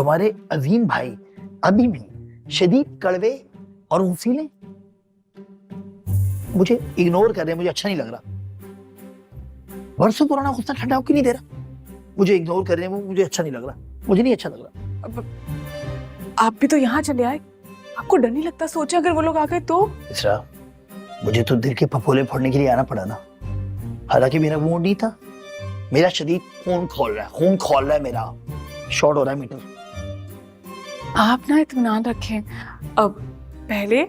तुम्हारे अजीम भाई अभी भी शदीद कड़वे और उसीले मुझे इग्नोर कर रहे हैं। मुझे अच्छा नहीं लग रहा। बरसों पुराना गुस्सा ठंडा होकर नहीं दे रहा। मुझे इग्नोर कर रहे हैं, वो मुझे अच्छा नहीं लग रहा। मुझे नहीं अच्छा लग रहा। आप भी तो यहाँ चले आए, आपको डर नहीं लगता? सोचे अगर वो लोग आ गए तो? इसरा, मुझे तो दिल के फफोले फोड़ने के लिए आना पड़ा ना। हालांकि मेरा मूड नहीं था। मेरा शदीद खून खोल रहा है मेरा। शॉर्ट हो रहा है मीटर। आप ना इत्मीनान रखें। अब पहले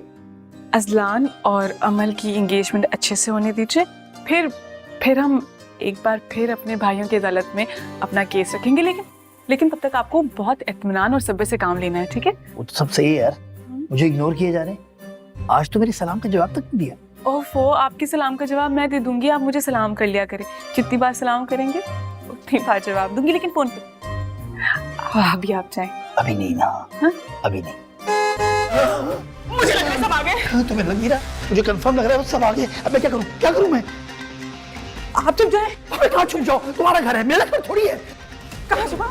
अजलान और अमल की एंगेजमेंट अच्छे से होने दीजिए, फिर हम एक बार फिर अपने भाइयों की अदालत में अपना केस रखेंगे। लेकिन तब तक आपको बहुत इत्मीनान और सब्र से काम लेना है, ठीक है? वो तो सब सही है यार, मुझे इग्नोर किए जा रहे हैं। आज तो मेरे सलाम का जवाब तक नहीं दिया। ओफो, आपके सलाम का जवाब मैं दे दूंगी, आप मुझे सलाम कर लिया करें। जितनी बार सलाम करेंगे उतनी बार जवाब दूंगी, लेकिन फोन पे। अभी आप जाएं। अभी नहीं ना। हा? अभी नहीं। मुझे लग रहा है सब आ गए। तुम्हें लग नहीं रहा? मुझे कंफर्म लग रहा है वो सब आ गए। अब मैं क्या करूं मैं? आप चुप जाए। अबे कहाँ छुप जाओ? तुम्हारा घर है, मेरा घर थोड़ी है। कहाँ छुपाओ?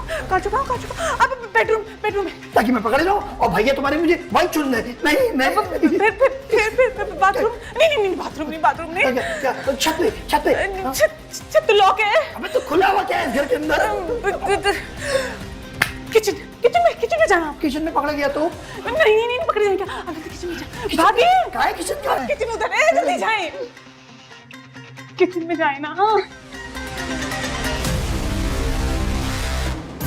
अब बेडरूम में, ताकि मैं पकड़े जाऊं और भैया तुम्हारे मुझे वहीं चुन ले। नहीं फिर बाथरूम नहीं। छत लॉक है। अबे तो खुला हुआ क्या है इस घर के अंदर? किचन में जाना। किचन में पकड़ा गया तो? नहीं पकड़े जाएंगे। अभी तो किचन में जा। भाभी, कहाँ है किचन? कहाँ है? किचन उधर है, जल्दी जाएं। किचन में जाए ना।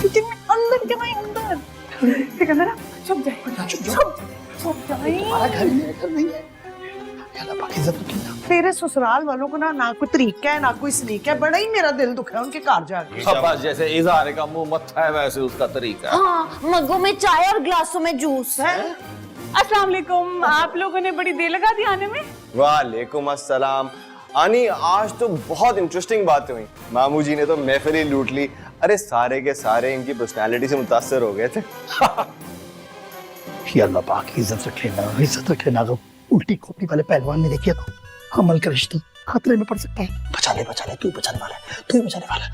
किचन में अंदर के भाई अंदर। ठीक है ना? छुप जाए। तुम्हारा घर मेरा घर नहीं है। तेरे ससुराल वालों को ना कोई तरीका है ना कोई सलीका है। बड़ा ही मेरा दिल दुखा है उनके घर जाके। बस जैसे इज़हार का मुंह मत्था है वैसे उसका तरीका है। हाँ, मग्गों में चाय और ग्लासों में जूस है। अस्सलाम वालेकुम। आप लोगों ने बड़ी देर लगा दी आने में। वालेकुम अस्सलाम। आनी, आज तो बहुत इंटरेस्टिंग बातें हुई। मामू जी ने तो महफिल ही लूट ली। अरे सारे के सारे इनकी पर्सनालिटी से मुतासर हो गए थे। अल्लाह पाक इज्जत रख लेना। तो उल्टी खोपड़ी वाले पहलवान ने देखिए तो अमल का रिश्ता खतरे में पड़ सकता है। बचा ले तू बचाने वाला है।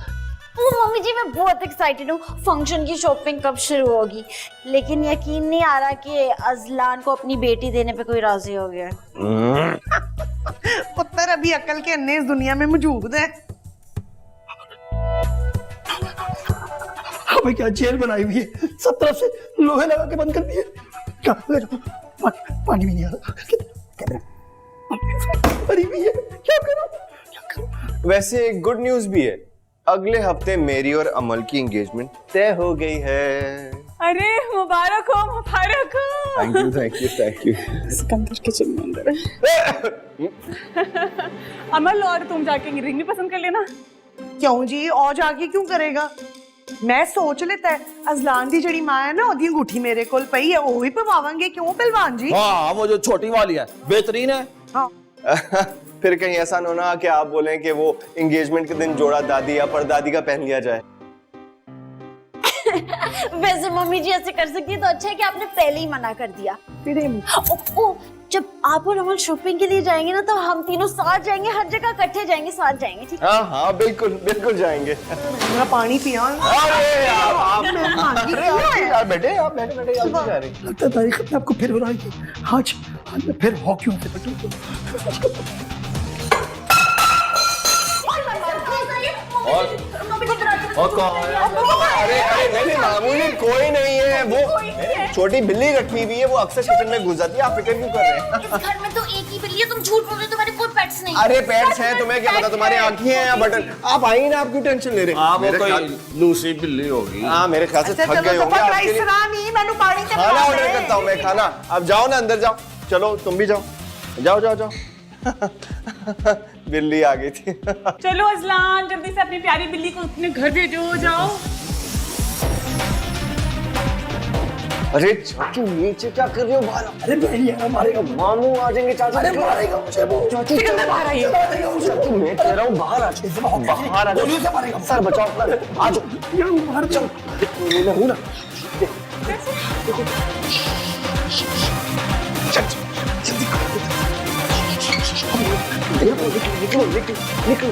मम्मी जी, मैं बहुत एक्साइटेड हूँ। फंक्शन की शॉपिंग कब शुरू होगी, लेकिन यकीन नहीं आ रहा कि अजलान को अपनी बेटी देने पे कोई राजी हो गया। पुत्र अभी अकल के अन्ने इस दुनिया में मौजूद है। हमें क्या जेल बनाई हुई है, सब तरफ से लोहे लगा के बंद कर दिए। पानी भी नहीं आ रहा। भरी हुई है, क्या करूं? वैसे गुड न्यूज भी है, अगले हफ्ते मेरी और अमल की एंगेजमेंट तय हो गई है। अरे मुबारक हो। Thank you. सिकंदर किचन में अंदर है। अमल, और तुम जाके रिंग भी पसंद कर लेना। क्यों जी, और जाके क्यों करेगा? मैं सोच लेता है अजलान दी जड़ी मां है ना, ओदी अंगूठी मेरे कोल पई है, वो ही पवावांगे। क्यों पहलवान जी? हाँ, वो जो छोटी वाली है बेहतरीन है। हाँ। फिर कहीं ऐसा न होना कि आप बोलें कि वो एंगेजमेंट के दिन जोड़ा दादी या परदादी का पहन लिया जाए। वैसे मम्मी जी ऐसे कर सकती है तो अच्छा है कि आपने पहले ही मना कर दिया। जब आप और अमल शॉपिंग के लिए जाएंगे ना तो हम तीनों साथ जाएंगे, हर जगह इकट्ठे जाएंगे, साथ जाएंगे, ठीक है? हाँ, बिल्कुल जाएंगे। मेरा पानी पिया। यार बैठे आप बैठे जा रही। लगता है तारीख अपने आपको फिर बुलाएगी। आज मैं फिर हॉकी से बैठूं। और कौन? अरे नहीं मामू जी, कोई नहीं है। वो छोटी बिल्ली रखी हुई है, वो अक्सर किचन में घुस जाती है। आप फिक्र क्यों कर रहे हैं? इस घर में तो एक ही बिल्ली है, तुम झूठ बोल रहे हो, तुम्हारे कोई पेट्स नहीं। अरे पेट्स हैं, तुम्हें क्या पता? तुम्हारी आंखें हैं या बटन? आप आई ना, आप क्यों टेंशन ले रहे हैं? वो कोई लूसी बिल्ली होगी। हाँ, मेरे ख्याल से थक गए होंगे। खाना ऑर्डर करता हूँ मैं, खाना। अब जाओ ना, अंदर जाओ। चलो तुम भी जाओ। जाओ। बिल्ली आ गई थी। चलो अजलान, जल्दी से अपनी प्यारी बिल्ली को अपने घर भेजो। जाओ। अरे चाचू, नीचे क्या कर रहे हो? बाहर। अरे भैया मारेगा, मामू आ जाएंगे चाचू। अरे मारेगा मुझे वो। चाचू बाहर आइए। चाचू, मैं कह रहा हूँ बाहर आ जाओ। सर बचाओ अपना। आ जाओ बाहर। चल मैं हूँ ना। निकलो।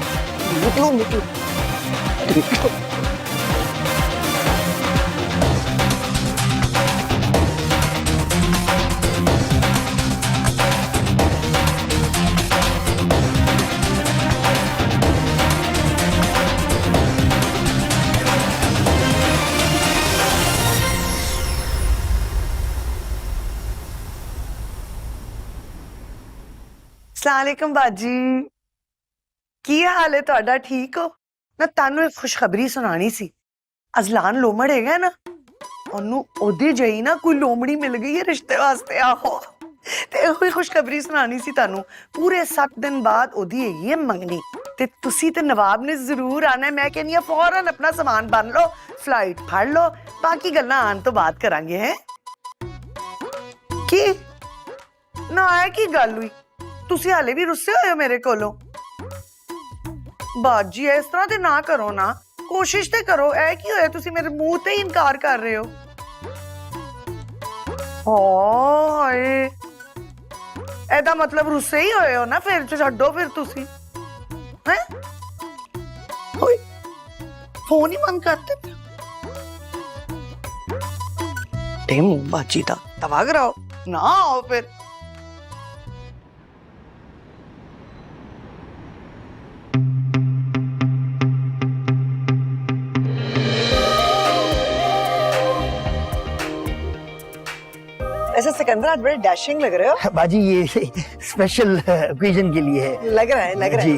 अस्सलामुअलैकुम बाजी की हाल है ਤੁਹਾਡਾ ਠੀਕ ਹੋ ਨਾ ਤੁਹਾਨੂੰ ਇੱਕ ਖੁਸ਼ਖਬਰੀ ਸੁਣਾਣੀ ਸੀ ਅਜ਼ਲਾਨ ਲੋਮੜ ਹੈਗਾ ਨਾ ਉਹਨੂੰ ਉਹਦੀ ਜਈ ਨਾ ਕੋਈ ਲੋਮੜੀ ਮਿਲ ਗਈ ਹੈ ਰਿਸ਼ਤੇ ਵਾਸਤੇ ਆਹੋ ਤੇ ਉਹ ਖੁਸ਼ਖਬਰੀ ਸੁਣਾਣੀ ਸੀ ਤੁਹਾਨੂੰ ਪੂਰੇ 7 ਦਿਨ ਬਾਅਦ ਉਹਦੀ ਹੈਗੀ ਹੈ ਮੰਗਣੀ ਤੇ ਤੁਸੀਂ ਤੇ ਨਵਾਬ ਨੇ ਜ਼ਰੂਰ ਆਣਾ ਮੈਂ ਕਹਿੰਨੀ ਆ ਫੌਰਨ ਆਪਣਾ ਸਾਮਾਨ ਬੰਨ ਲਓ ਫਲਾਈਟ ਫੜ ਲਓ ਬਾਕੀ ਗੱਲਾਂ ਆਉਣ ਤੋਂ ਬਾਅਦ ਕਰਾਂਗੇ ਹੈ ਕੀ ਨਾ ਹੈ ਕੀ ਗੱਲ ਹੋਈ ਤੁਸੀਂ ਹਾਲੇ ਵੀ ਰੁੱਸੇ ਹੋਏ ਹੋ ਮੇਰੇ ਕੋਲੋਂ ਬਾਜੀ ਇਸ ਤਰ੍ਹਾਂ ਤੇ ਨਾ ਕਰੋ ਨਾ ਕੋਸ਼ਿਸ਼ ਤੇ ਕਰੋ ਇਹ ਕੀ ਹੋਇਆ ਤੁਸੀਂ ਮੇਰੇ ਮੂੰਹ ਤੇ ਹੀ ਇਨਕਾਰ ਕਰ ਰਹੇ ਹੋ ਹਾਏ ਇਹਦਾ ਮਤਲਬ ਰੁੱਸੇ ਹੀ ਹੋਏ ਹੋ ਨਾ ਫਿਰ ਛੱਡੋ ਫਿਰ ਤੁਸੀਂ ਹੈ ਹੋਏ ਫੋਨ ਹੀ ਬੰਦ ਕਰਤੇ ਟੇਮੂ ਬਾਜੀ ਦਾ ਤਵਾ ਕਰਾਓ ਨਾ ਆਓ ਫਿਰ ऐसे सिकंदर आज बड़े डैशिंग लग रहे हो बाजी ये स्पेशल ओकेजन के लिए है लग रहा है जी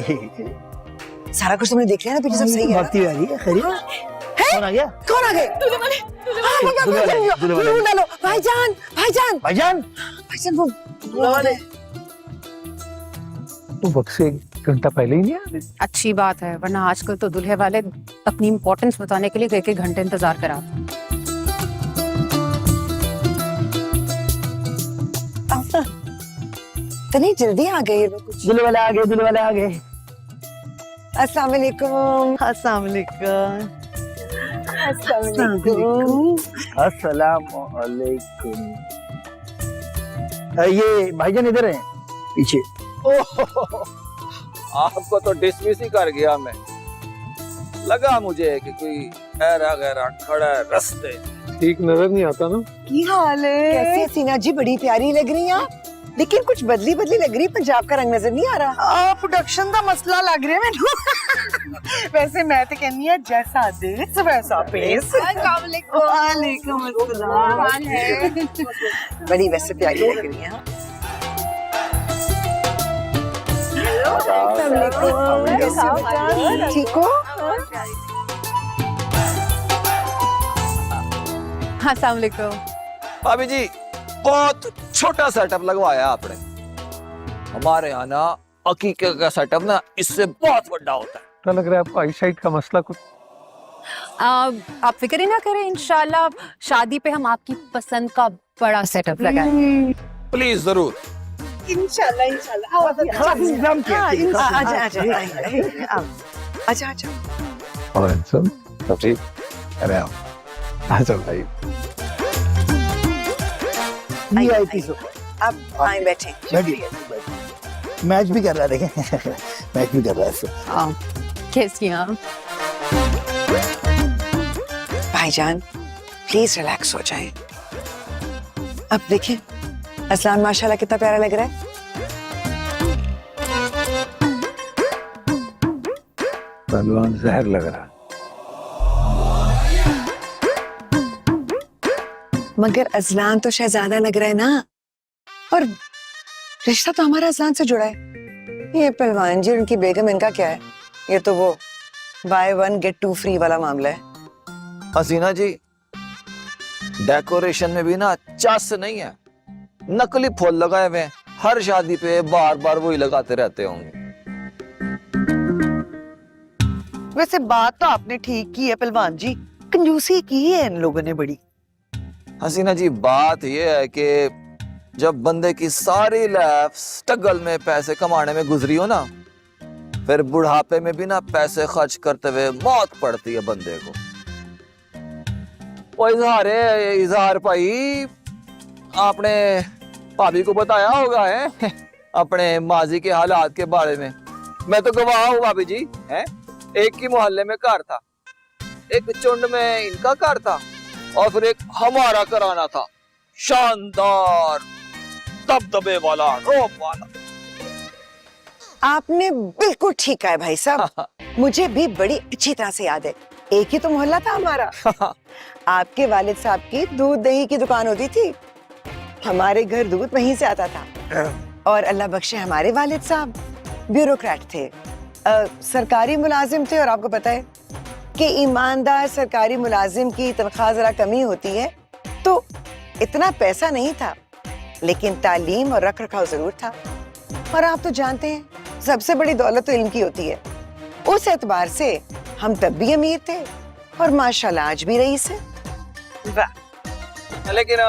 सारा कुछ तुमने देख लिया ना पीछे सब सही है भक्ति आ रही है खैरियत कौन आ गया कौन आ गए दूल्हे वाले दूल्हे वाले। ढूंढ डालो भाईजान भाईजान भाईजान भाईजान वो दूल्हे वाले तो वक्त से एक घंटा पहले ही नहीं आए अच्छी बात है वरना आजकल तो दूल्हे वाले अपनी इम्पोर्टेंस बताने के लिए एक घंटे इंतजार करा इतनी जल्दी आ गए कुछ दूल्हे वाले आ गए दूल्हे वाले आ गए अस्सलाम वालेकुम अस्सलाम वालेकुम अस्सलाम वालेकुम अस्सलाम वालेकुम ये भाईजान इधर है पीछे आपको तो डिसमिस ही कर गया मैं लगा मुझे कि कोई ऐरा गैरा खड़ा है रास्ते ठीक नजर नहीं आता ना की हाल है कैसी सीना जी बड़ी प्यारी लग रही हैं आप लेकिन कुछ बदली बदली लग रही पंजाब का रंग नजर नहीं आ रहा प्रोडक्शन का मसला लग रहा है मैनू वैसे मैं तो कहनी है जैसा देश वैसा पेश वालेकुम अस्सलाम बड़ी वैसे प्यारी लग रही है ठीक हो हाँ अस्सलाम वालेकुम भाभी जी बहुत छोटा सेटअप लगवाया आपने हमारे यहाँ ना अकीके का सेटअप ना इससे बहुत बड़ा होता है क्या लग रहा है आपको आई साइट का मसला कुछ आप फिक्र ही ना करें इंशाल्लाह शादी पे हम आपकी पसंद का बड़ा सेटअप लगाएंगे प्लीज जरूर इंशाल्लाह इंशाल्लाह इंतजाम किया अच्छा अच्छा और सब ठीक अरे आओ आ जाओ भाई VIP सो अब आए बैठे बैठिए मैच भी कर रहा है देखें मैच भी कर रहा है सो कैसी हैं आप भाईजान प्लीज रिलैक्स हो जाएं अब देखें अस्लान माशाल्लाह कितना प्यारा लग रहा है पहलवान जहर लग रहा है मगर अजलान तो शहजादा लग रहा है ना और रिश्ता तो हमारा अजलान से जुड़ा है ये पहलवान जी उनकी बेगम इनका क्या है ये तो वो बाय 1 गेट 2 फ्री वाला मामला है हसीना जी डेकोरेशन में भी ना चस नहीं है नकली फूल लगाए हुए हैं हर शादी पे बार बार वही लगाते रहते होंगे वैसे बात तो आपने ठीक की है पहलवान जी कंजूसी की है इन लोगों ने बड़ी हसीना जी बात यह है कि जब बंदे की सारी लाइफ स्ट्रगल में पैसे कमाने में गुजरी हो ना फिर बुढ़ापे में भी ना पैसे खर्च करते हुए मौत पड़ती है बंदे को वो इजहार भाई आपने भाभी को बताया होगा है अपने माजी के हालात के बारे में मैं तो गवाह हूँ भाभी जी है एक ही मोहल्ले में घर था एक चुंड में इनका घर था और फिर एक हमारा कराना था शानदार दबदबे वाला रोप वाला आपने बिल्कुल ठीक कहा है भाई साहब मुझे भी बड़ी अच्छी तरह से याद है एक ही तो मोहल्ला था हमारा आपके वालिद साहब की दूध दही की दुकान होती थी हमारे घर दूध वहीं से आता था और अल्लाह बख्शे हमारे वालिद साहब ब्यूरोक्रेट थे, सरकारी मुलाजिम थे। और आपको पता है कि ईमानदार सरकारी मुलाजिम की तनख्वाह जरा कमी होती है, तो इतना पैसा नहीं था, लेकिन तालीम और रख रखाव जरूर था। और आप तो जानते हैं सबसे बड़ी दौलत तो इल्म की होती है। उस एतबार से हम तब भी अमीर थे और माशाल्लाह आज भी रईस है। लेकिन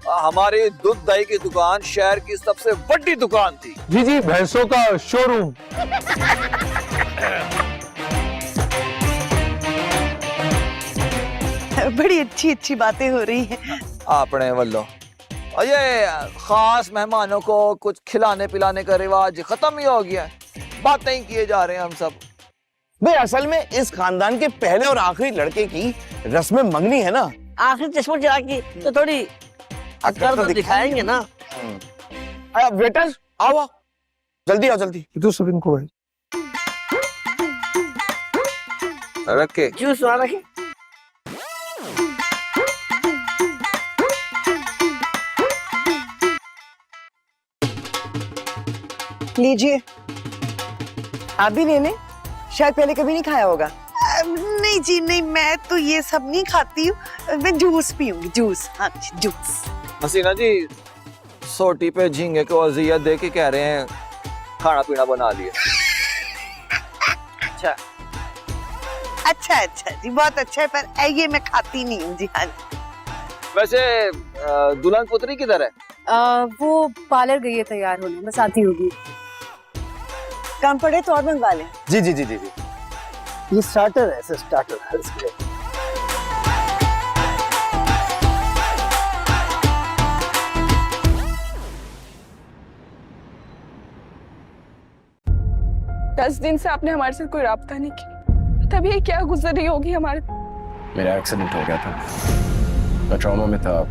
हमारी दूध दही की दुकान शहर की सबसे बड़ी दुकान थी। जी जी, भैंसों का शोरूम। बड़ी अच्छी अच्छी बातें हो रही हैं। अपने वल्लों और ये खास मेहमानों को कुछ खिलाने पिलाने का रिवाज खत्म ही हो गया है, बातें ही किए जा रहे हैं हम सब। भाई असल में इस खानदान के पहले और आखिरी लड़के की रस्म मंगनी है ना। आखिर चश्मा चला की तो थोड़ी अक्कर तो दिखाएंगे ना। वेटर आओ, जल्दी आओ जल्दी। तो सब इनको भाई रख के जूस आ रखे। लीजिए, आप भी ले लें, शायद पहले कभी नहीं खाया होगा। नहीं जी नहीं, मैं तो ये सब नहीं खाती हूँ, मैं जूस पीऊंगी, जूस। हाँ जी, जूस। हसीना जी सोटी पे झींगे को अजियत दे के कह रहे हैं खाना पीना बना लिया। अच्छा अच्छा अच्छा जी, बहुत अच्छा है, पर ये मैं खाती नहीं हूँ जी। हाँ जी। वैसे दुल्हन पुत्री किधर है? वो पार्लर गई है तैयार होने, बस आती होगी। कम पड़े तो और मंगवा लें। जी जी जी जी जी। ये स्टार्टर है, ऐसे स्टार्टर है इसके। दस दिन से आपने हमारे साथ कोई राब्ता नहीं किया, तभी ये क्या गुजर रही होगी हमारे। मेरा एक्सीडेंट हो गया था, मैं ट्रॉमा में था,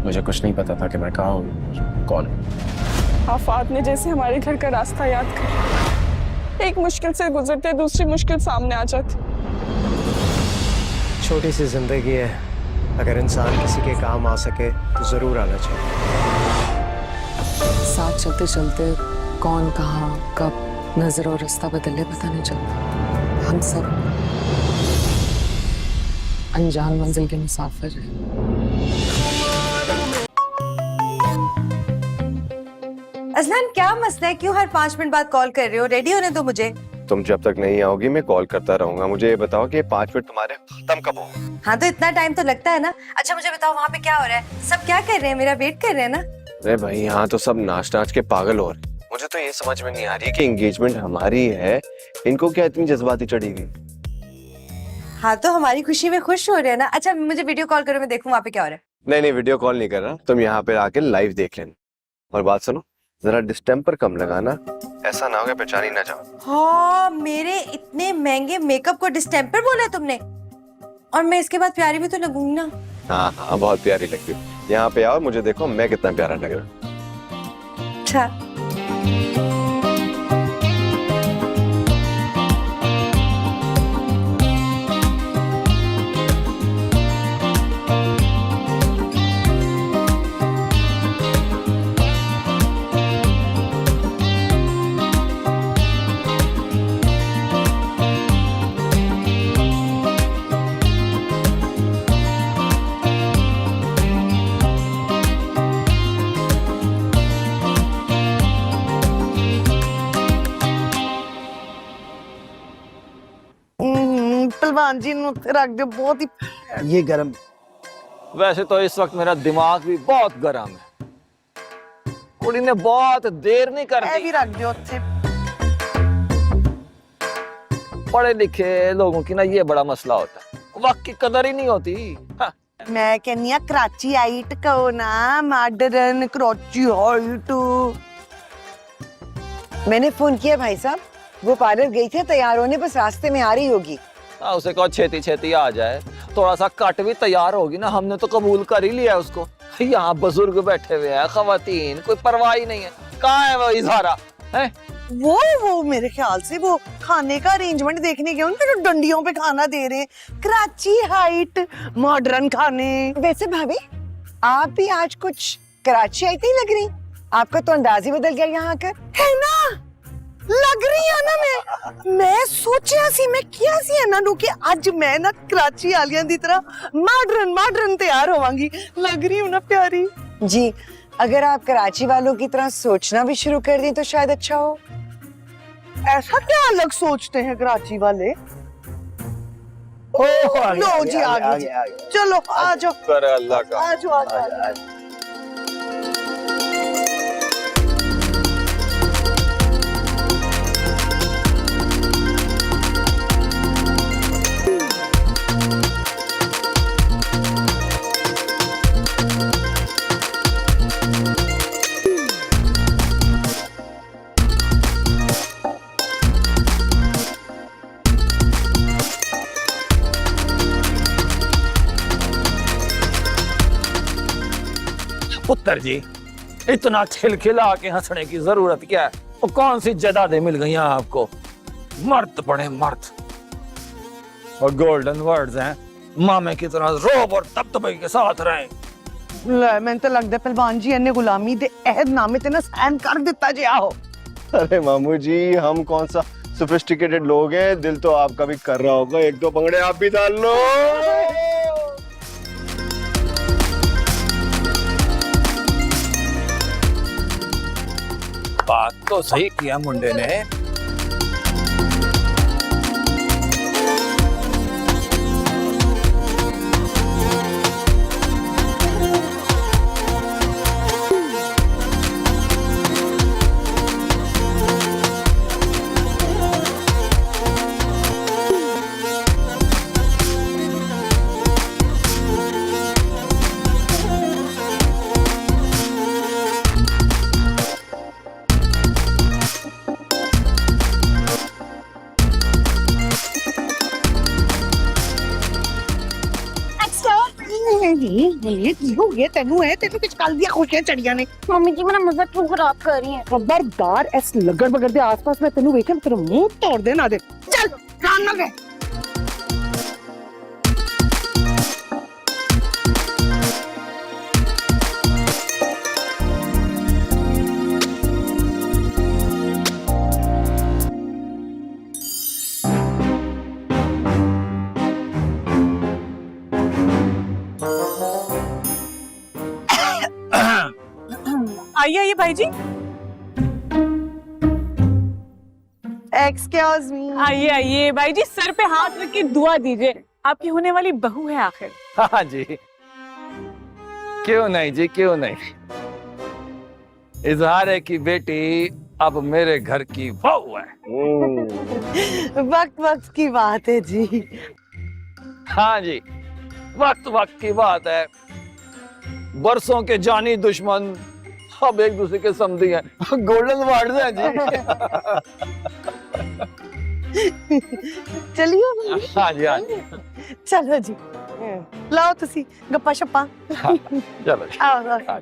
मुझे कुछ नहीं पता था कि मैं कहाँ हूँ, कौन हूँ। आफात ने जैसे हमारे घर का रास्ता याद कर, एक मुश्किल से गुजरते दूसरी मुश्किल सामने आ जाती। छोटी सी जिंदगी है, अगर इंसान किसी के काम आ सके तो जरूर आना चाहिए। साथ चलते चलते कौन कहाँ कब नजर और रास्ता बदले पता नहीं चलता। हम सब अनजान मंजिल के मुसाफिर हैं। अजलान, क्या मसला है? क्यों हर 5 मिनट बाद कॉल कर रहे हो? रेडी होने दो मुझे। तुम जब तक नहीं आओगी मैं कॉल करता रहूंगा। मुझे ये बताओ कि 5 मिनट तुम्हारे खत्म कब हो? हाँ, तो इतना टाइम तो लगता है ना। अच्छा मुझे बताओ, वहाँ पे क्या हो रहा है? सब क्या कर रहे हैं? मेरा वेट कर रहे हैं ना? अरे भाई यहाँ तो सब नाच नाच के पागल हो रहे। मुझे तो ये समझ में नहीं आ रही कि एंगेजमेंट हमारी है, इनको क्या इतनी जज्बाती चढ़ी गई? हाँ, तो हमारी खुशी में खुश हो रहे हैं ना। अच्छा मुझे वीडियो कॉल करो, मैं देखूं वहाँ पे क्या हो रहा है। नहीं नहीं, वीडियो कॉल नहीं कर रहा, तुम यहाँ पे आके लाइव देख लेना। और बात सुनो, जरा डिस्टेम्पर कम लगाना, ऐसा ना हो कि पहचान ही ना जाओ। हाँ, मेरे इतने महंगे मेकअप को डिस्टेम्पर बोला तुमने? और मैं इसके बाद प्यारी भी तो लगूंगी ना। हाँ हाँ, बहुत प्यारी लगती है। यहाँ पे आओ, मुझे देखो मैं कितना प्यारा लग रहा हूँ। अच्छा पहलवान जी रख दो, बहुत ही ये गरम। वैसे तो इस वक्त मेरा दिमाग भी बहुत गर्म है, कुड़ी ने बहुत देर नहीं कर दी। भी रख दो। पढ़े लिखे लोगों की ना ये बड़ा मसला होता है, वक्त की कदर ही नहीं होती। हाँ। मैं कहनी कराची हाइट कहो ना, मॉडर्न कराची हाइट। मैंने फोन किया भाई साहब, वो पार्लर गई थी तैयार होने, बस रास्ते में आ रही होगी। उसे कहो छेती छेती आ जाए, थोड़ा सा कट भी तैयार होगी ना, हमने तो कबूल कर ही लिया उसको। यहाँ बुजुर्ग बैठे हुए हैं, खवातीन, कोई परवाह ही नहीं है। कहाँ है वो इजहारा है? वो मेरे ख्याल से वो खाने का अरेंजमेंट देखने गए उनके, जो डंडियों पे खाना दे रहे हैं। कराची हाइट, मॉडर्न खाने। वैसे भाभी आप भी आज कुछ कराची हाइट नहीं लग रही। आपका तो अंदाज ही बदल गया यहाँ आकर, है ना? लग रही है ना मैं सोचा सी, मैं किया सी है ना कि आज मैं ना कराची वालियां दी तरह मॉडर्न तैयार होवांगी। लग रही हूँ ना प्यारी जी। अगर आप कराची वालों की तरह सोचना भी शुरू कर दें तो शायद अच्छा हो। ऐसा क्या अलग सोचते हैं कराची वाले? लो जी आ गए, चलो आ जाओ, कर अल्लाह का। आ जाओ, आ जाओ। पुत्र जी, इतना खिलखिला के हंसने की जरूरत क्या है? वो कौन सी जदादे मिल गई आपको? मर्द बड़े मर्द और गोल्डन वर्ड्स हैं। मामे की तरह रोब और तबतबे के साथ रहें। मैं तो लगता पहलवान जी इन्हें गुलामी दे अहदनामे ते ना साइन कर दिता जे आओ। अरे मामू जी, हम कौन सा सोफिस्टिकेटेड लोग हैं, दिल तो आपका भी कर रहा होगा, एक दो भंगड़े आप भी डाल लो। बात तो सही किया मुंडे ने। तेनू किस कल दिया खुशियां चढ़ियां ने। मम्मी जी मेरा मजा क्यों खराब कर रही है? खबरदार इस लगड़ बगड़ दे आसपास मैं तेनू वेखे तेरा मुंह तोड़ देना दे। चल कान ना गए। आइए आइए भाई जी, एक्सक्यूज मी। आइए आइए भाई जी, सर पे हाथ रख के दुआ दीजिए, आपकी होने वाली बहू है आखिर। हाँ जी, क्यों नहीं जी, क्यों नहीं। इजहार है कि बेटी अब मेरे घर की बहू है। वक्त वक्त की बात है जी। हाँ जी, वक्त वक्त की बात है। बरसों के जानी दुश्मन अब एक दूसरे के समझी हैं। गोल्डन वर्ड्स हैं जी। चलिए हाँ जी, हाँ जी। चलो जी, लाओ तुसी गप्पा शप्पा। हाँ, चलो आओ आओ।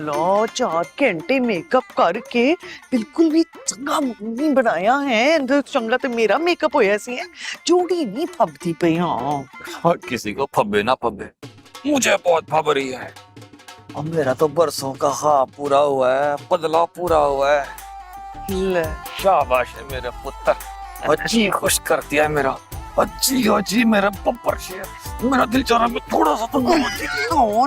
लो 4 घंटे मेकअप करके बिल्कुल भी चंगा नहीं बनाया है। चंगा तो मेरा मेकअप होया सी है, जोड़ी नहीं फबदी पई। हाँ किसी को फब्बे ना फब्बे, मुझे बहुत फब रही है। अब मेरा तो बरसों का ख्वाब पूरा हुआ है, बदला पूरा हुआ है। ले शाबाश है मेरे पुत्र, अच्छी खुश कर दिया है मेरा। अच्छी मेरा बब्बर शेर, मेरा दिल चाह रहा है थोड़ा सा तो कौन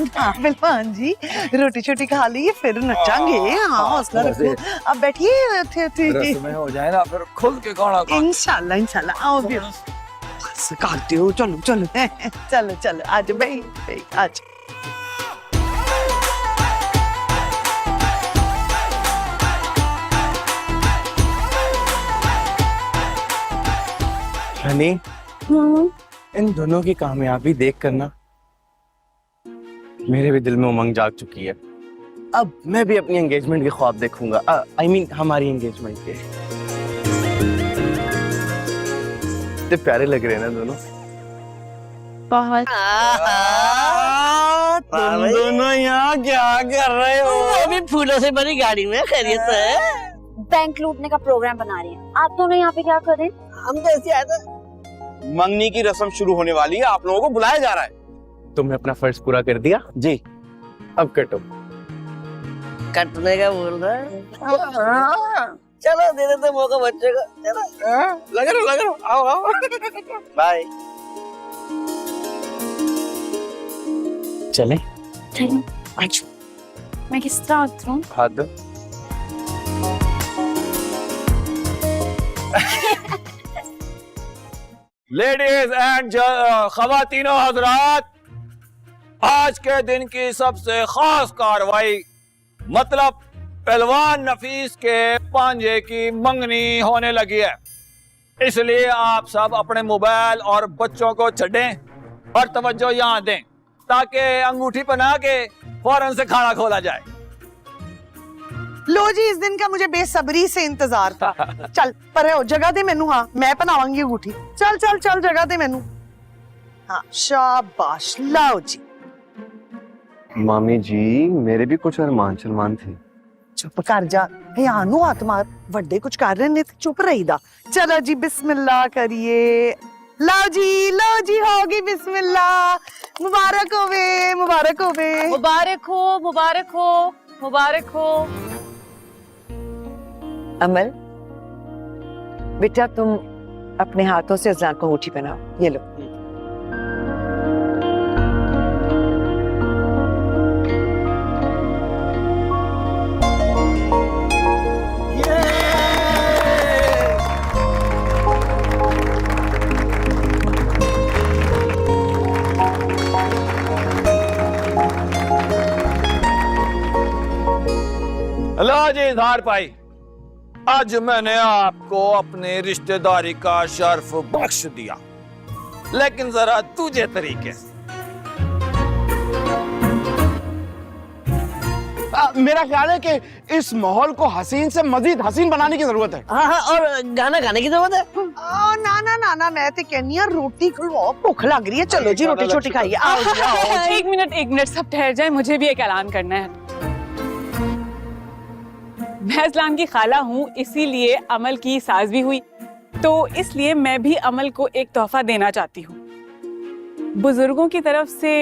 है पहलवान जी? रोटी छोटी खा ली फिर नचांगे। हाँ हौसला रखो, अब बैठिए। रस्में हो जाए ना फिर खुल के गाना। इंशाल्लाह इंशाल्लाह आओ भी बस करते हो। चलो चलो चलो चलो आज भाई आज हनी, इन दोनों की कामयाबी देख कर ना मेरे भी दिल में उमंग जाग चुकी है। अब मैं भी अपनी एंगेजमेंट के ख्वाब देखूंगा। आई मीन हमारी एंगेजमेंट के। कितने प्यारे लग रहे हैं ना दोनों। बहुत। तुम दोनों यहाँ क्या कर रहे हो? अभी फूलों से भरी गाड़ी में खैरियत है। बैंक लूटने का प्रोग्राम बना रही हैं। आप दोनों यहाँ पे क्या कर रहे हैं? हम तो ऐसे आए थे। मंगनी की रस्म शुरू होने वाली है, आप लोगों को बुलाया जा रहा है। तुमने अपना फर्ज पूरा कर दिया? जी। अब कटो। कटने का बोल रहा है? चलो दे देते मौका बच्चे को। चलो लग रहा आओ आओ। बाय। चले? चलो। मैं किस तरह उतरूं? हाथ दो। लेडीज एंड खवातीनो हजरात, आज के दिन की सबसे खास कार्रवाई मतलब पहलवान नफीस के पांजे की मंगनी होने लगी है। इसलिए आप सब अपने मोबाइल और बच्चों को छेड़ें और तवज्जो यहाँ दें ताकि अंगूठी पहना के फौरन से खाना खोला जाए। लो जी, इस दिन का मुझे बेसब्री से इंतजार था। चल पर हो, जगह दे मैनू। हाँ मैं पहनावांगी अंगूठी। चल चल चल जगह दे मैनू। हाँ शाबाश, लाओ जी। मामी जी मेरे भी कुछ अरमान शरमान थे। चुप कर जा, नू हाथ मार। वड्डे कुछ कर रहे ने, चुप रही दा। चलो जी बिस्मिल्लाह करिए। लो जी होगी बिस्मिल्लाह। मुबारक होवे, मुबारक होवे। मुबारक हो, मुबारक हो, मुबारक हो। अमल बेटा, तुम अपने हाथों से अज़लान को अंगूठी पहनाओ। ये लो। हेलो जी इजहार भाई, आज मैंने आपको अपने रिश्तेदारी का शर्फ बख्श दिया, लेकिन जरा तुझे तरीके से। मेरा ख्याल है कि इस माहौल को हसीन से मजीद हसीन बनाने की जरूरत है। हाँ और गाना गाने की जरूरत है। ना ना ना ना, मैं तो कहनी है रोटी खिलाओ, भूख लग रही है। चलो जी रोटी छोटी खाइए। आओ जी, आओ जी। एक मिनट सब ठहर जाए, मुझे भी एक ऐलान करना है। मैं अज़लान की खाला हूँ, इसीलिए अमल की सास भी हुई, तो इसलिए मैं भी अमल को एक तोहफा देना चाहती हूँ। बुजुर्गों की तरफ से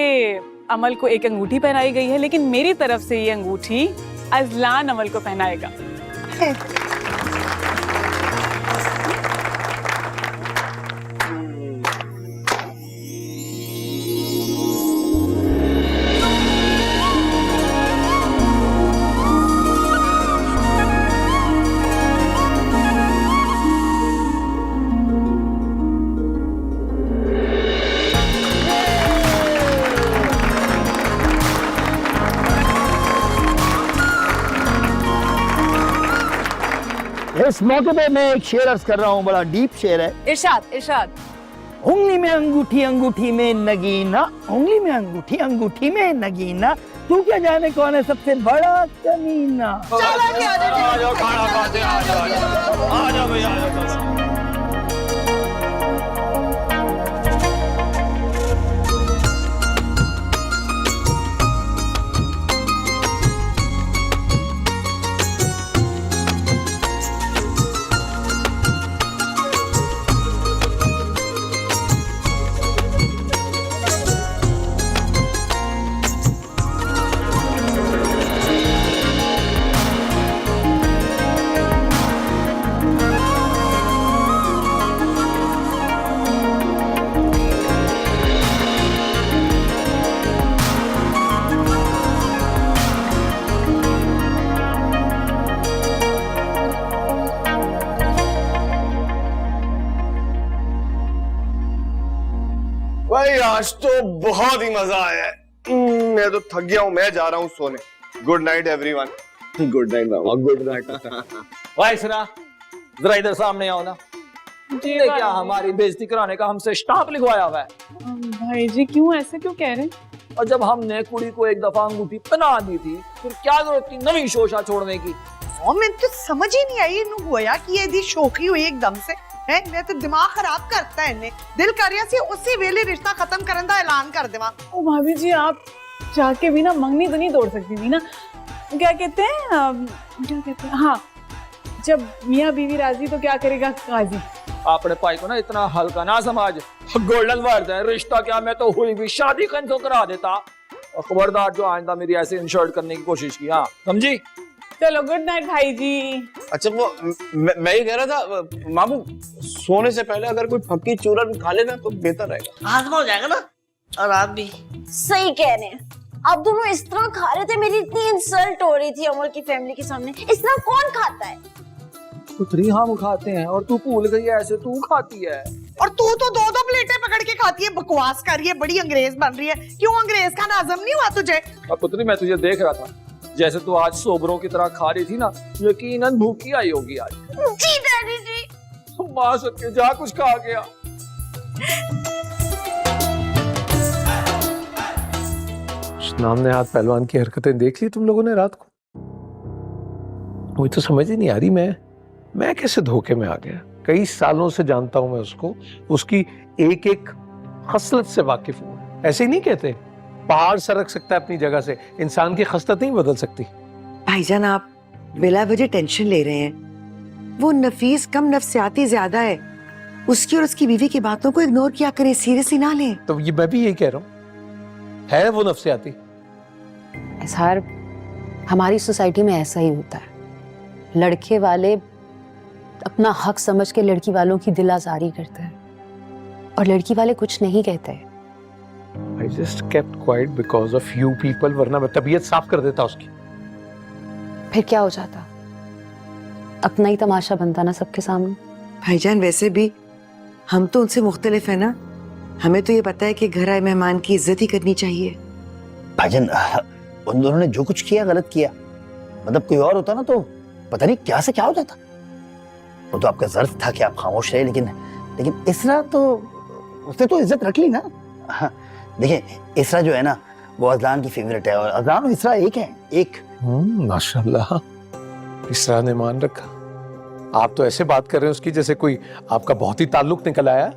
अमल को एक अंगूठी पहनाई गई है, लेकिन मेरी तरफ से ये अंगूठी अज़लान अमल को पहनाएगा। इस मौके पे मैं एक शेर अर्ज कर रहा हूँ, बड़ा डीप शेर है। इरशाद इरशाद। उंगली में अंगूठी अंगूठी में नगीना, उंगली में अंगूठी अंगूठी में नगीना, तू क्या जाने कौन है सबसे बड़ा कमीना। आ जाओ खाना खाते, आ जाओ भैया, आ जाओ। भाई आज तो बहुत ही मजा आया है। मैं तो थक गया हूँ, मैं जा रहा हूँ सोने। Good night everyone. Good night मामा, गुड नाइट। भाई सुना, जरा इधर सामने आओ ना। ये क्या हमारी बेइज्जती कराने का हमसे स्टाम्प लिखवाया हुआ है? भाई जी क्यों ऐसे क्यों कह रहे हैं? और जब हमने कुड़ी को एक दफा अंगूठी पहना दी थी फिर क्या जरूरत थी नवी शोशा छोड़ने की। ओ मैं तो समझ ही नहीं आई इन्हें होया कि ये दी शौकी हुई एकदम से है। मैं तो दिमाग खराब करता है इन्हें। दिल कर रहा सी उसी वेले रिश्ता खत्म करने का ऐलान कर देवा। ओ भाभी जी आप जाके भी ना मंगनी तो नहीं तोड़ सकती थी ना। क्या कहते हैं हाँ, जब मियाँ बीवी राजी तो क्या करेगा काजी। अपने भाई को ना इतना हल्का ना समझ। गोल्डन वर्ड है रिश्ता क्या, मैं तो हुई भी शादी कंसो करा देता। और खबरदार जो आइंदा मेरी ऐसे इंसल्ट करने की कोशिश की, हाँ समझी। चलो गुड नाइट भाई जी। अच्छा वो मैं ही कह रहा था मामू, सोने से पहले अगर कोई फक्की चूरन खा लेना तो बेहतर रहेगा। हाजमा हो जाएगा ना, और रात भी। सही कह रहे हैं आप दोनों। इस तरह खा रहे थे, मेरी इतनी इंसल्ट हो रही थी अमर की फैमिली के सामने। इस तरह कौन खाता है? पुत्री हम खाते हैं और तू भूल गई है, ऐसे तू खाती है। और तू तो दो दो प्लेटें पकड़ के खाती है, बकवास कर रही है, बड़ी अंग्रेज बन रही है। क्यों अंग्रेज का नाजम नहीं हुआ तुझे? और पुत्री मैं तुझे देख रहा था जैसे तू आज सोबरों की तरह खा रही थी ना, यकीनन भूखी आई होगी आज। जी डैडी जी। माँ सके जा कुछ खा गया। नाम ने हाथ पहलवान की हरकतें देख ली तुम लोगों ने रात को? मुझे तो समझ ही नहीं आ रही मैं कैसे धोखे में आ गया। कई सालों से जानता हूं मैं उसको, उसकी एक एक खसलत से वाकिफ हूं। ऐसे ही नहीं कहते पहाड़ सरक सकता है अपनी जगह से, इंसान की खसलत नहीं बदल सकती। भाईजान आप बिला वजह टेंशन ले रहे हैं। वो नफीस कम नफ्सियाती ज्यादा है। उसकी और उसकी बीवी की बातों को इग्नोर किया करें, सीरियसली ना लें। तो ये मैं भी यही कह रहा हूँ, है वो नफ्सियाती। इजहार हमारी सोसाइटी में ऐसा ही होता है। लड़के वाले अपना हक समझ के लड़की वालों की दिल आजारी करते हैं और लड़की वाले कुछ नहीं कहते। I just kept quiet because of you people, वरना मैं तबीयत साफ कर देता उसकी। फिर क्या हो जाता? अपना ही तमाशा बनता ना सबके सामने। भाईजान वैसे भी हम तो उनसे मुख्तलिफ है ना। हमें तो ये पता है कि घर आए मेहमान की इज्जत ही करनी चाहिए। भाईजान उन दोनों ने जो कुछ किया गलत किया। मतलब कोई और होता ना तो पता नहीं क्या से क्या हो जाता। वो तो आपका ज़र्फ था कि आप खामोश रहे, लेकिन इसरा तो उसने तो इज्जत रख ली ना। हाँ, देखिए इसरा जो है ना वो अजलान की फेवरेट है और अजलान और इसरा एक है, एक। माशाल्लाह इसरा ने मान रखा। आप तो ऐसे बात कर रहे हैं उसकी जैसे कोई आपका बहुत ही ताल्लुक निकल आया।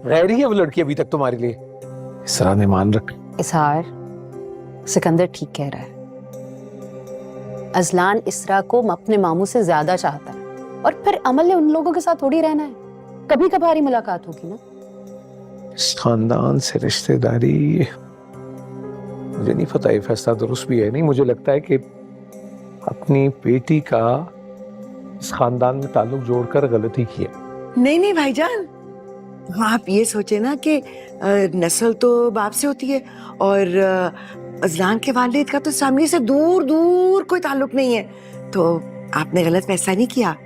गैर ही है वो लड़की अभी तक तुम्हारे लिए। इसरा ने मान रखा। इजहार सिकंदर ठीक कह रहा है। अजलान इसरा को अपने मामू से ज्यादा चाहता है और फिर अमल ने उन लोगों के साथ थोड़ी रहना है। कभी कभार ही मुलाकात होगी ना। इस खानदान से रिश्तेदारी, मुझे नहीं पता ये फैसला दुरुस्त भी है नहीं। मुझे लगता है कि अपनी बेटी का इस खानदान में ताल्लुक जोड़कर गलती की है। नहीं नहीं भाईजान, आप ये सोचे ना कि नस्ल तो बाप से होती है और अजलान के वालिद का तो सामने से दूर दूर कोई ताल्लुक नहीं है। तो आपने गलत फैसला नहीं किया,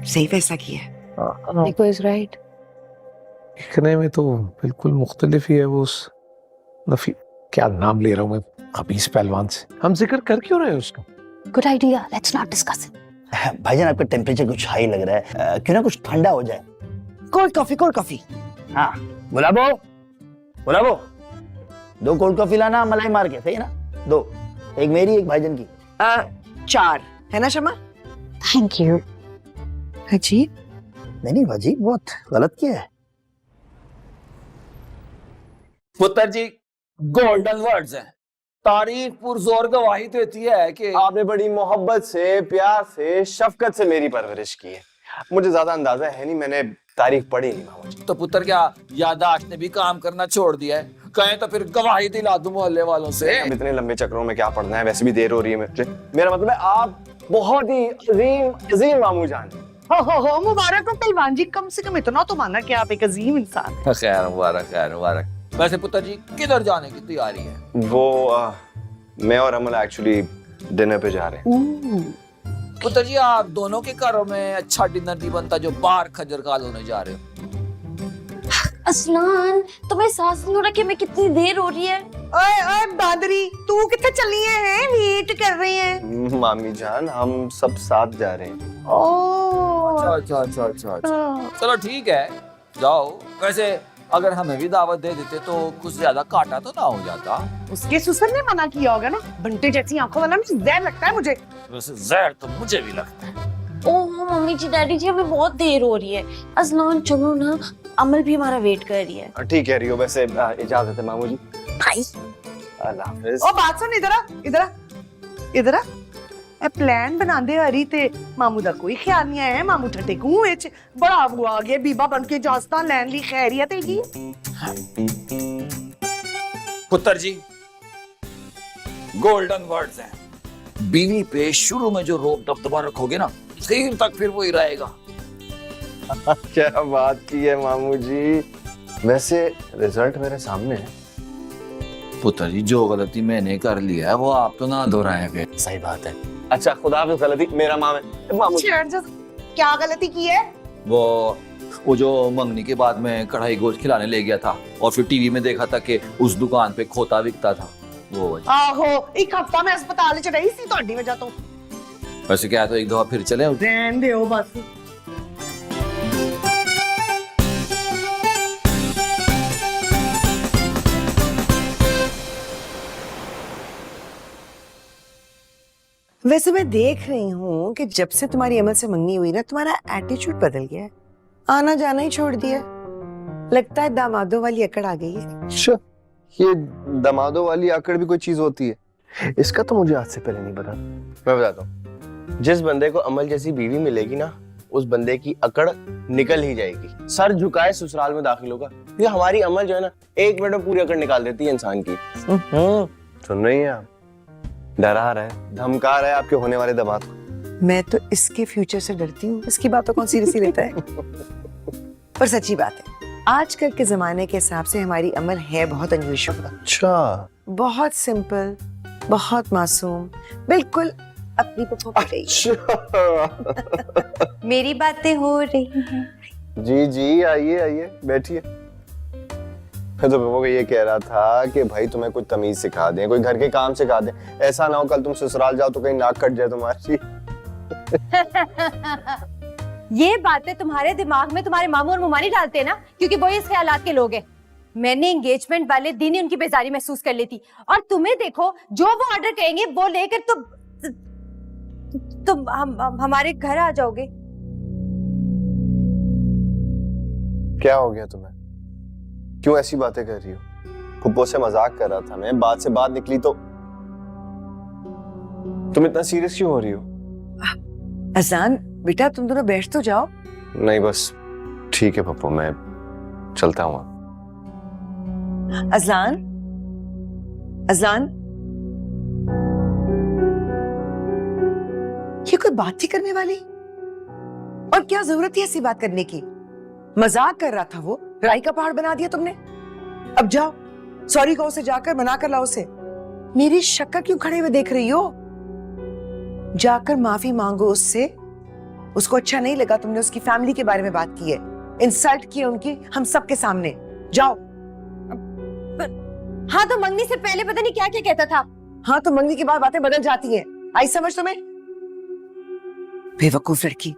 सही फैसला किया। देखो इज राइट। दिखने में तो बिल्कुल मुख्तलिफ ही है वो उस नफी, क्या नाम ले रहा हूँ मैं, खबीस पहलवान से। हम जिक्र कर क्यों रहे हैं उसका? Good idea, let's not discuss it. भाईजान आपका टेम्परेचर कुछ हाई लग रहा है, क्यों ना कुछ ठंडा हो जाए। Cold coffee, cold coffee. हाँ गुलाबो, गुलाबो 2 कोल्ड कॉफी लाना मलाई मार के, सही है ना? 2, एक मेरी एक भाईजान की। 4 है ना शमा? Thank you. अजीब। नहीं अजीब बहुत गलत किया है। पुत्र जी गोल्डन वर्ड्स हैं। तारीख पुरजोर गवाही देती है कि आपने बड़ी मोहब्बत से, प्यार से, शफकत से मेरी परवरिश की है। मुझे ज्यादा अंदाजा है नहीं, मैंने तारीख पढ़ी नहीं मामा जी। तो पुत्र क्या यादाश्त ने भी काम करना छोड़ दिया है? कहें तो फिर गवाही दिला दूं मोहल्ले वालों से। अब इतने लंबे चक्रों में क्या पढ़ना है, वैसे भी देर हो रही है मुझे। मेरा मतलब है आप बहुत ही अजीम मामू जान। हो मुबारक हो पहलवान जी, कम से कम इतना तो माना कि आप एक अजीम इंसान हैं। खैर मुबारक, खैर मुबारक। वैसे पुत्र जी किधर जाने की तैयारी है? वो मैं और अमल एक्चुअली डिनर पे जा रहे हैं। पुत्र जी आप दोनों के घरों में अच्छा डिनर नहीं बनता जो बाहर खजर काल होने जा रहे हो। असलान तुम्हें एहसास नहीं हो रहा कि मैं कितनी देर हो रही है? ओए ओए बादरी, तू कितने चली है? वेट कर रही है। मामी जान हम सब साथ जा रहे हैं। ओह अच्छा। चलो ठीक है, जाओ। वैसे अगर हमें भी दावत दे देते तो कुछ ज्यादा काटा तो ना हो जाता। उसके ससुर ने मना किया होगा ना, बंटे जैसी आंखों वाला मुझे जहर लगता है मुझे। वैसे जहर तो मुझे भी लगता है। ओह मम्मी जी डैडी जी हमें बहुत देर हो रही है। अजलान चलो ना, अमल भी हमारा वेट कर रही है। ठीक कह रही हो। वैसे इजाजत है मामू जी। भाई अल्लाह हाफिज। ओ बात सुन, इधर आ इधर आ इधर आ। ए प्लान बनांदे हरी ते मामू दा कोई ख्याल नहीं आया है। मामू ठटे कुएं विच बड़ा वो आ गया बीबा बन के इजाजतां लैन ली खैरियत हैगी। पुत्र जी गोल्डन वर्ड्स हैं। बीवी पे शुरू में जो रोक दबदबा रखोगे ना, आखिर तक फिर वही रहेगा। क्या बात की है मामू जी। वैसे रिजल्ट मेरे सामने है। पुत्र जी जो गलती मैंने कर लिया है वो आप तो ना दोहराएंगे। सही बात है। अच्छा खुदा हाफिज। गलती मेरा माम है मामू जी। क्या गलती की है? वो जो मंगनी के बाद में कढ़ाई गोश्त खिलाने ले गया था और फिर टीवी में देखा था कि उस दुकान पे खोता बिकता था, वो वजह। आहो एक हफ्ता मैं अस्पताल च रही सी ਤੁਹਾਡੀ वजह तो। वैसे क्या है तो एक दफा फिर चले। रहन दियो बस। वैसे मैं देख रही हूँ कि जब से तुम्हारी अमल से मंगनी हुई ना, तुम्हारा एटीट्यूड बदल गया है, आना जाना ही छोड़ दिया। लगता है दामादों वाली अकड़ आ गई है। अच्छा ये दामादों वाली आकड़ भी कोई चीज होती है? इसका तो मुझे आज से पहले नहीं पता। मैं बताता हूँ, जिस बंदे को अमल जैसी बीवी मिलेगी ना, उस बंदे की अकड़ निकल ही जाएगी। सर झुकाए ससुराल में दाखिल होगा। ये हमारी अमल जो है ना, 1 मिनट में पूरी अकड़ निकाल देती है इंसान की। सुन रही हैं आप? डरा रहा है, धमका रहा है आपके होने वाले दामाद को। मैं तो इसके फ्यूचर से डरती हूँ। इसकी बातों कौन सीरियसली लेता है? पर सच्ची बात है, आजकल के जमाने के हिसाब से हमारी अमल है बहुत अनयूजुअल। अच्छा। बहुत सिंपल, बहुत मासूम, बिल्कुल अपनी पप्पो पे गई। अच्छा। मेरी बातें हो रही हैं। जी जी आइए आइए बैठिए। मैं तो पापा को ये कह रहा था कि भाई तुम्हें कुछ तमीज सिखा दें, कोई घर के काम सिखा दें। ऐसा ना हो कल तुम ससुराल जाओ तो कहीं नाक कट जाए तुम्हारी। ये बातें तुम्हारे दिमाग में तुम्हारे मामू और मुमानी डालते हैं ना, क्योंकि वो इस ख्यालात के लोग हैं। मैंने एंगेजमेंट वाले दिन ही उनकी बेजारी महसूस कर ली थी, और तुम्हें देखो जो वो ऑर्डर करेंगे वो लेकर तुम हमारे घर आ जाओगे। क्या हो गया तुम्हें? क्यों ऐसी बातें कर रही हो? फुप्पो से मजाक कर रहा था मैं, बात से बात निकली तो तुम इतना सीरियस क्यों हो रही हो? अजान बेटा तुम दोनों बैठ तो जाओ। नहीं बस ठीक है पप्पू, मैं चलता हूँ। अजलान, अजलान, ये कोई बात ही करने वाली? और क्या जरूरत है ऐसी बात करने की? मजाक कर रहा था वो, राई का पहाड़ बना दिया तुमने। अब जाओ सॉरी कहो उसे, जाकर मना कर लाओ उसे। मेरी शक्का क्यों खड़े हुए देख रही हो? जाकर माफी मांगो उससे। उसको अच्छा नहीं लगा तुमने उसकी फैमिली के बारे में बात की है, इंसल्ट की है उनकी हम सबके सामने। जाओ। हाँ तो मंगनी से पहले पता नहीं क्या क्या कहता था। हाँ तो मंगनी के बाद बातें बदल जाती हैं। आई समझ तुम्हें? बेवकूफ लड़की।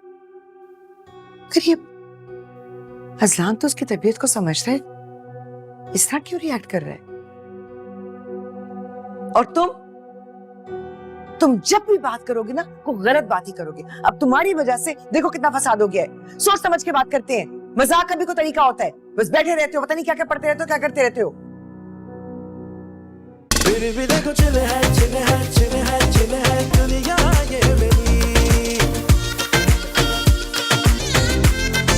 फिर ये अजलान तो उसकी तबीयत को समझता है, इस तरह क्यों रिएक्ट कर रहा है? और तुम जब भी बात करोगे ना, को गलत बात ही करोगे। अब तुम्हारी वजह से देखो कितना फसाद हो गया है। सोच समझ के बात करते हैं, मजाक का भी कोई तरीका होता है। बस बैठे रहते हो, पता नहीं क्या क्या पढ़ते रहते हो, क्या करते रहते हो।